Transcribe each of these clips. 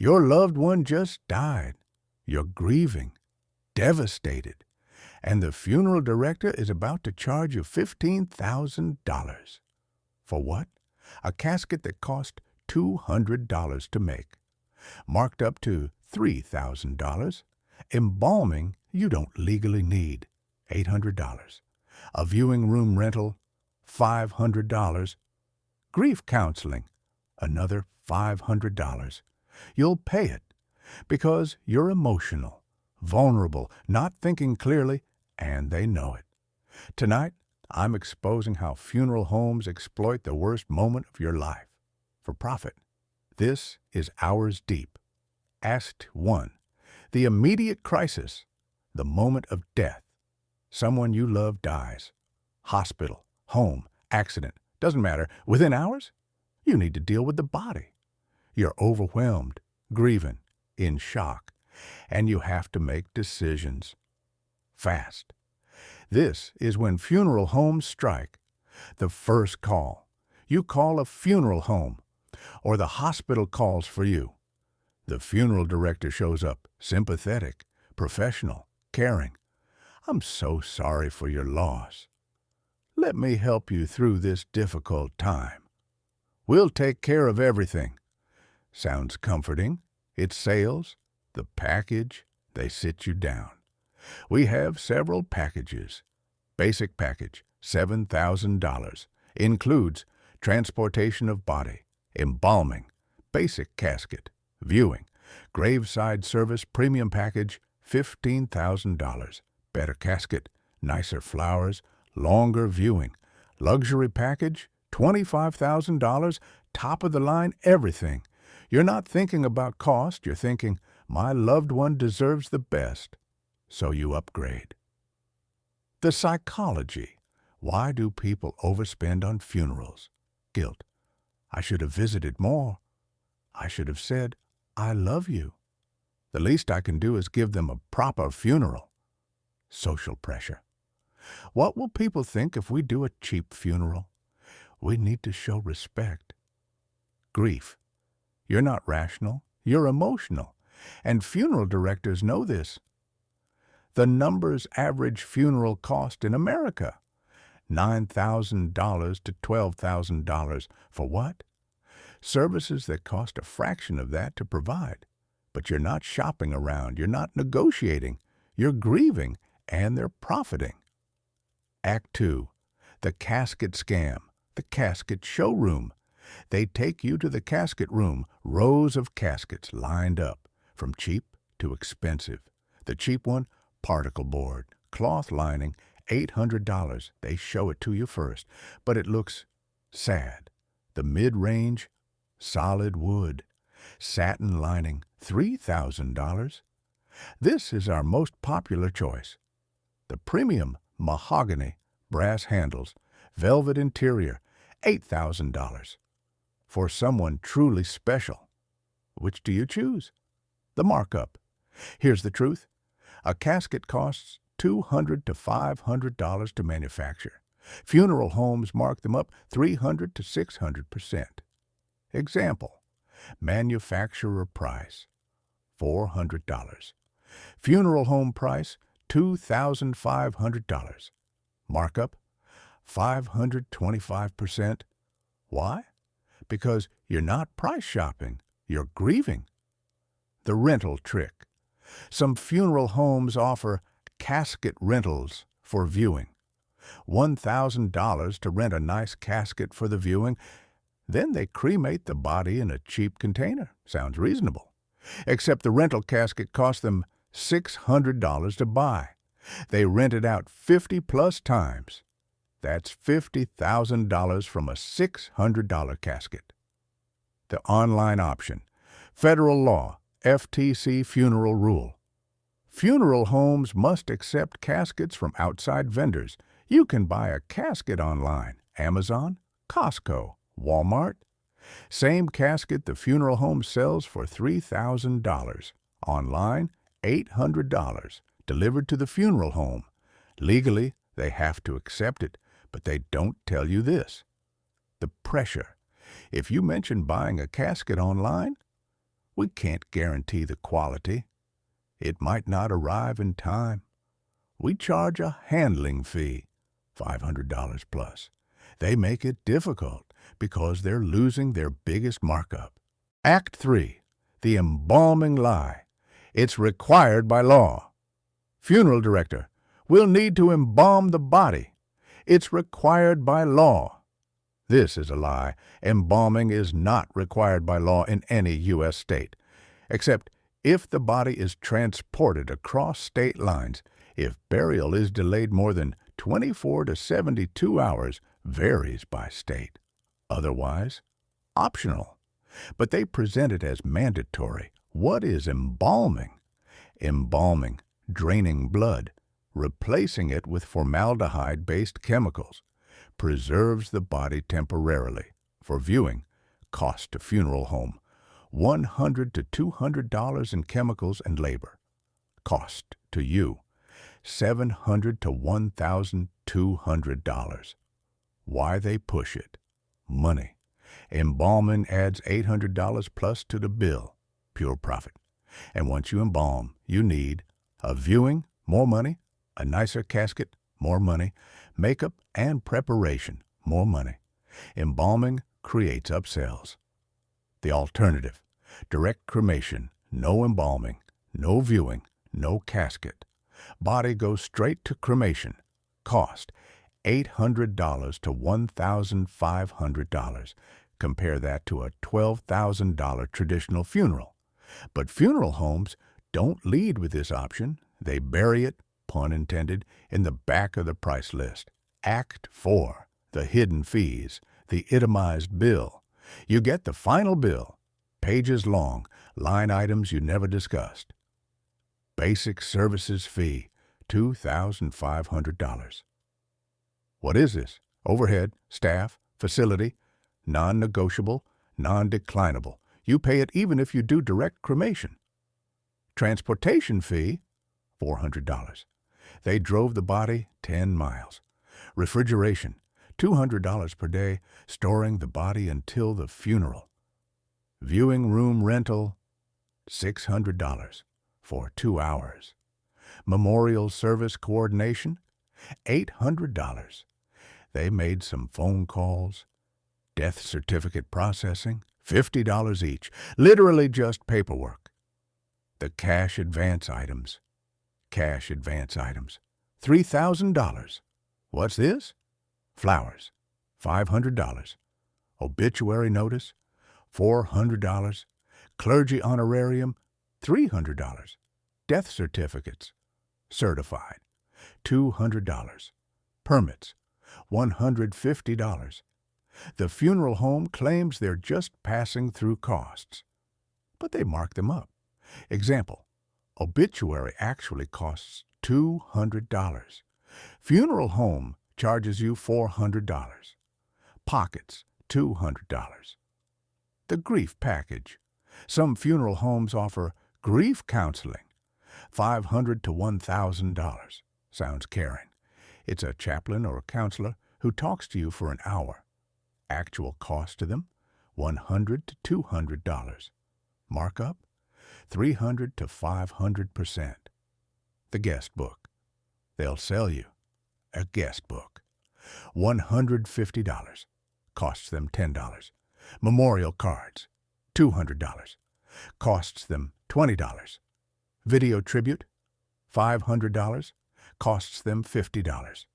Your loved one just died. You're grieving, devastated, and the funeral director is about to charge you $15,000. For what? A casket that cost $200 to make, marked up to $3,000. Embalming you don't legally need, $800. A viewing room rental, $500. Grief counseling, another $500. You'll pay it because you're emotional, vulnerable, not thinking clearly, and they know it. Tonight, I'm exposing how funeral homes exploit the worst moment of your life for profit. This is Hours Deep. Act 1. The immediate crisis, the moment of death. Someone you love dies. Hospital, home, accident, doesn't matter. Within hours, you need to deal with the body. You're overwhelmed, grieving, in shock, and you have to make decisions fast. This is when funeral homes strike. The first call. You call a funeral home, or the hospital calls for you. The funeral director shows up, sympathetic, professional, caring. I'm so sorry for your loss. Let me help you through this difficult time. We'll take care of everything. Sounds comforting. It sales. The package, they sit you down. We have several packages. Basic package, $7,000. Includes transportation of body, embalming, basic casket, viewing, graveside service premium package, $15,000. Better casket, nicer flowers, longer viewing. Luxury package, $25,000, top of the line everything. You're not thinking about cost, you're thinking, my loved one deserves the best, so you upgrade. The psychology. Why do people overspend on funerals? Guilt. I should have visited more. I should have said, I love you. The least I can do is give them a proper funeral. Social pressure. What will people think if we do a cheap funeral? We need to show respect. Grief. You're not rational, you're emotional, and funeral directors know this. The numbers average funeral cost in America, $9,000 to $12,000. For what? Services that cost a fraction of that to provide. But you're not shopping around, you're not negotiating, you're grieving, and they're profiting. Act 2. The casket scam, the casket showroom. They take you to the casket room, rows of caskets lined up, from cheap to expensive. The cheap one, particle board, cloth lining, $800. They show it to you first, but it looks sad. The mid-range, solid wood, satin lining, $3,000. This is our most popular choice. The premium, mahogany, brass handles, velvet interior, $8,000. For someone truly special. Which do you choose? The markup. Here's the truth. A casket costs $200 to $500 to manufacture. Funeral homes mark them up 300 to 600%. Example. Manufacturer price, $400. Funeral home price, $2,500. Markup, 525%. Why? Because you're not price shopping, you're grieving. The rental trick. Some funeral homes offer casket rentals for viewing. $1,000 to rent a nice casket for the viewing. Then they cremate the body in a cheap container. Sounds reasonable. Except the rental casket costs them $600 to buy. They rent it out 50+ times. That's $50,000 from a $600 casket. The online option. Federal law, FTC Funeral Rule. Funeral homes must accept caskets from outside vendors. You can buy a casket online, Amazon, Costco, Walmart. Same casket the funeral home sells for $3,000. Online, $800. Delivered to the funeral home. Legally, they have to accept it, but they don't tell you this. The pressure. If you mention buying a casket online, We can't guarantee the quality. It might not arrive in time. We charge a handling fee, $500 plus. They make it difficult because they're losing their biggest markup. Act 3. The embalming lie. It's required by law. Funeral director, we'll need to embalm the body. It's required by law. This is a lie. Embalming is not required by law in any U.S. state, except if the body is transported across state lines. If burial is delayed more than 24 to 72 hours, varies by state. Otherwise, optional. But they present it as mandatory. What is embalming? Embalming, draining blood, replacing it with formaldehyde-based chemicals, preserves the body temporarily. For viewing, cost to funeral home, $100 to $200 in chemicals and labor. Cost to you, $700 to $1,200. Why they push it? Money. Embalming adds $800 plus to the bill. Pure profit. And once you embalm, you need a viewing, more money, a nicer casket, more money, makeup and preparation, more money. Embalming creates upsells. The alternative, direct cremation, no embalming, no viewing, no casket. Body goes straight to cremation. Cost, $800 to $1,500. Compare that to a $12,000 traditional funeral. But funeral homes don't lead with this option. They bury it, pun intended, in the back of the price list. Act 4, the hidden fees, the itemized bill. You get the final bill, pages long, line items you never discussed. Basic services fee, $2,500. What is this? Overhead, staff, facility, non-negotiable, non-declinable. You pay it even if you do direct cremation. Transportation fee, $400. They drove the body 10 miles. Refrigeration, $200 per day, storing the body until the funeral. Viewing room rental, $600 for 2 hours. Memorial service coordination, $800. They made some phone calls. Death certificate processing, $50 each, literally just paperwork. The cash advance items, $3,000. What's this? Flowers, $500. Obituary notice, $400. Clergy honorarium, $300. Death certificates, certified, $200. Permits, $150. The funeral home claims they're just passing through costs, but they mark them up. Example, obituary actually costs $200. Funeral home charges you $400. Pockets, $200. The grief package. Some funeral homes offer grief counseling, $500 to $1,000. Sounds caring. It's a chaplain or a counselor who talks to you for an hour. Actual cost to them, $100 to $200. Markup, 300 to 500%. The guest book. They'll sell you a guest book. $150. Costs them $10. Memorial cards, $200. Costs them $20. Video tribute, $500. Costs them $50.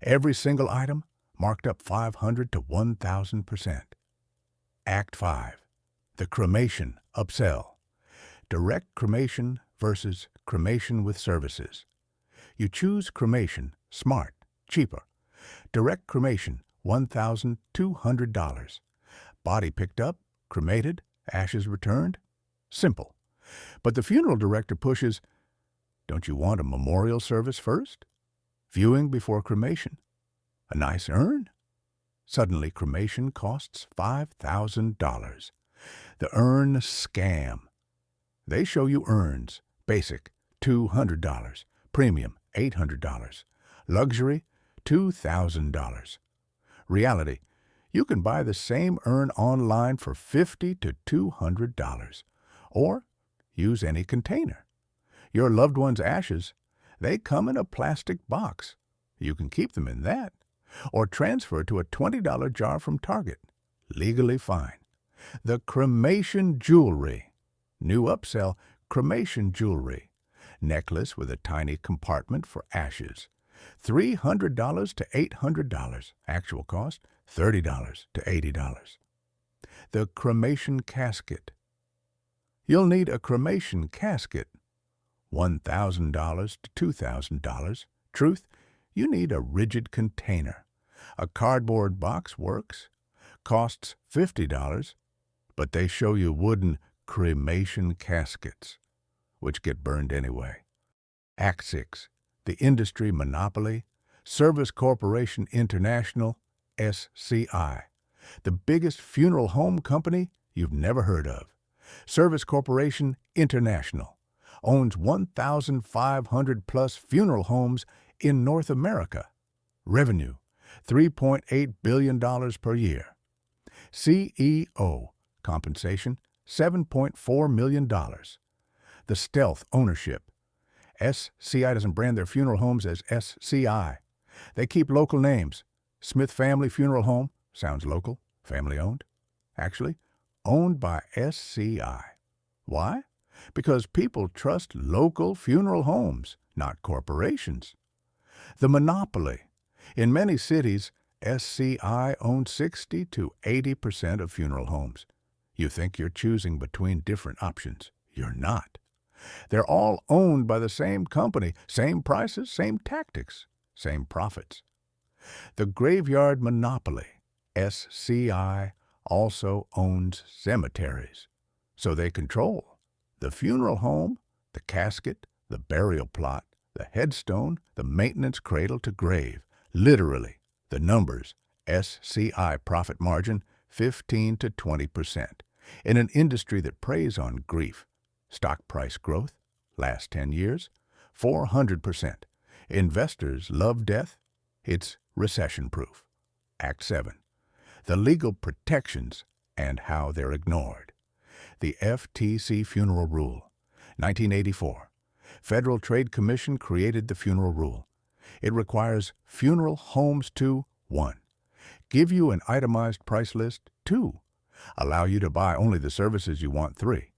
Every single item marked up 500 to 1,000%. Act 5. The cremation upsell. Direct cremation versus cremation with services. You choose cremation, smart, cheaper. Direct cremation, $1,200. Body picked up, cremated, ashes returned. Simple. But the funeral director pushes, don't you want a memorial service first? Viewing before cremation? A nice urn? Suddenly cremation costs $5,000. The urn scam. They show you urns, basic, $200, premium, $800, luxury, $2,000. Reality, you can buy the same urn online for $50 to $200. Or use any container. Your loved one's ashes, they come in a plastic box. You can keep them in that. Or transfer to a $20 jar from Target. Legally fine. The cremation jewelry. New upsell, cremation jewelry. Necklace with a tiny compartment for ashes. $300 to $800. Actual cost, $30 to $80. The cremation casket. You'll need a cremation casket. $1,000 to $2,000. Truth, you need a rigid container. A cardboard box works. Costs $50, but they show you wooden cremation caskets, which get burned anyway. Act 6, the industry monopoly, Service Corporation International, SCI, the biggest funeral home company you've never heard of. Service Corporation International owns 1,500 plus funeral homes in North America. Revenue, $3.8 billion per year. CEO compensation, $7.4 million. The stealth ownership. SCI doesn't brand their funeral homes as SCI. They keep local names. Smith Family Funeral Home, sounds local, family owned. Actually, owned by SCI. Why? Because people trust local funeral homes, not corporations. The monopoly. In many cities, SCI owns 60 to 80% of funeral homes. You think you're choosing between different options. You're not. They're all owned by the same company, same prices, same tactics, same profits. The graveyard monopoly. SCI also owns cemeteries, so they control the funeral home, the casket, the burial plot, the headstone, the maintenance cradle to grave. Literally, the numbers. SCI profit margin 15 to 20%. In an industry that preys on grief. Stock price growth, last 10 years, 400%. Investors love death. It's recession-proof. Act 7. The legal protections and how they're ignored. The FTC Funeral Rule, 1984. Federal Trade Commission created the Funeral Rule. It requires funeral homes to 1. Give you an itemized price list 2. Allow you to buy only the services you want 3.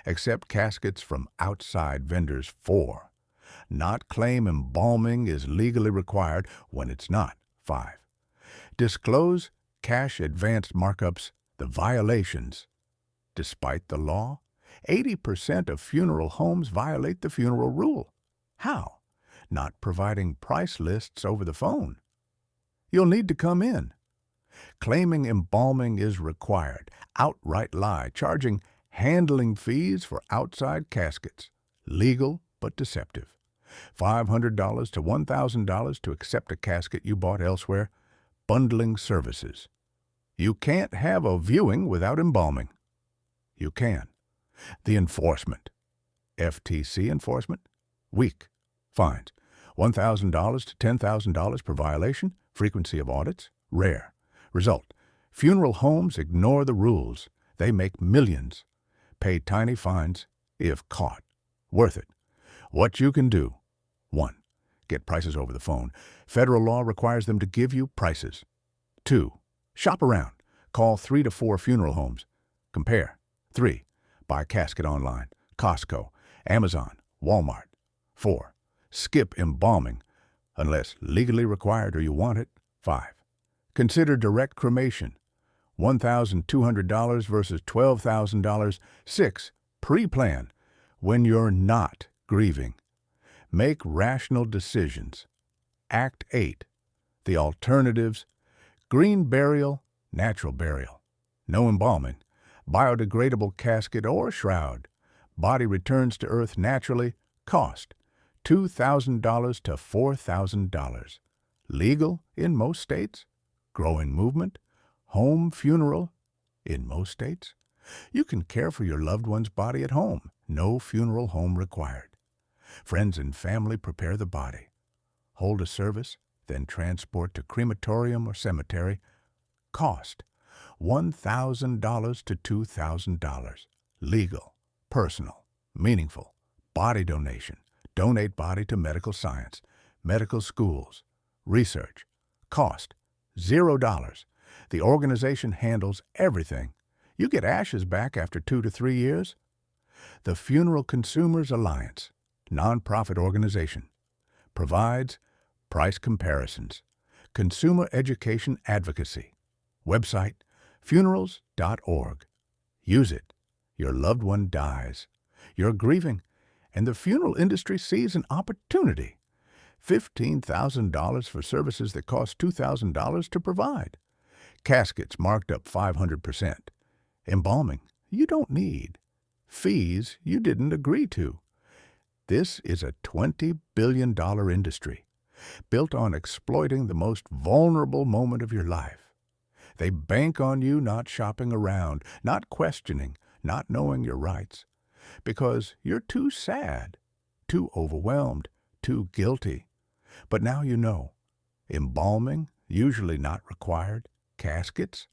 Accept caskets from outside vendors 4. Not claim embalming is legally required when it's not 5. Disclose cash advanced markups, the violations. Despite the law, 80% of funeral homes violate the funeral rule. How? Not providing price lists over the phone. You'll need to come in. Claiming embalming is required. Outright lie, charging handling fees for outside caskets. Legal but deceptive. $500 to $1,000 to accept a casket you bought elsewhere. Bundling services. You can't have a viewing without embalming. You can. The enforcement. FTC enforcement. Weak. Fines. $1,000 to $10,000 per violation. Frequency of audits. Rare. Result. Funeral homes ignore the rules. They make millions. Pay tiny fines if caught. Worth it. What you can do. 1. Get prices over the phone. Federal law requires them to give you prices. 2. Shop around. Call 3 to 4 funeral homes. Compare. 3. Buy casket online. Costco, Amazon, Walmart. 4. Skip embalming, unless legally required or you want it. 5. Consider direct cremation. $1,200 versus $12,000. 6. Pre-plan when you're not grieving. Make rational decisions. Act 8. The alternatives. Green burial, natural burial. No embalming. Biodegradable casket or shroud. Body returns to earth naturally. Cost $2,000 to $4,000. Legal in most states. Growing movement. Home funeral in most states. You can care for your loved one's body at home. No funeral home required. Friends and family prepare the body. Hold a service, then transport to crematorium or cemetery. Cost $1,000 to $2,000. Legal personal, meaningful, body donation. Donate body to medical science, medical schools, research. Cost, $0. The organization handles everything. You get ashes back after 2 to 3 years. The Funeral Consumers Alliance, nonprofit organization, provides price comparisons, consumer education advocacy. Website, funerals.org. Use it. Your loved one dies. You're grieving, and the funeral industry sees an opportunity. $15,000 for services that cost $2,000 to provide. Caskets marked up 500%. Embalming you don't need. Fees you didn't agree to. This is a $20 billion industry built on exploiting the most vulnerable moment of your life. They bank on you not shopping around, not questioning, not knowing your rights, because you're too sad, too overwhelmed, too guilty. But now you know. Embalming, usually not required. Caskets,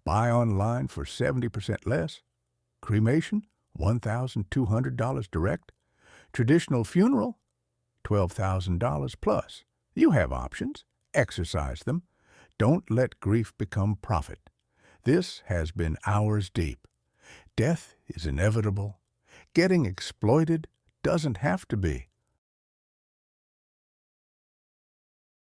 buy online for 70% less. Cremation, $1,200 direct. Traditional funeral, $12,000 plus. You have options. Exercise them. Don't let grief become profit. This has been hours deep. Death is inevitable. Getting exploited doesn't have to be.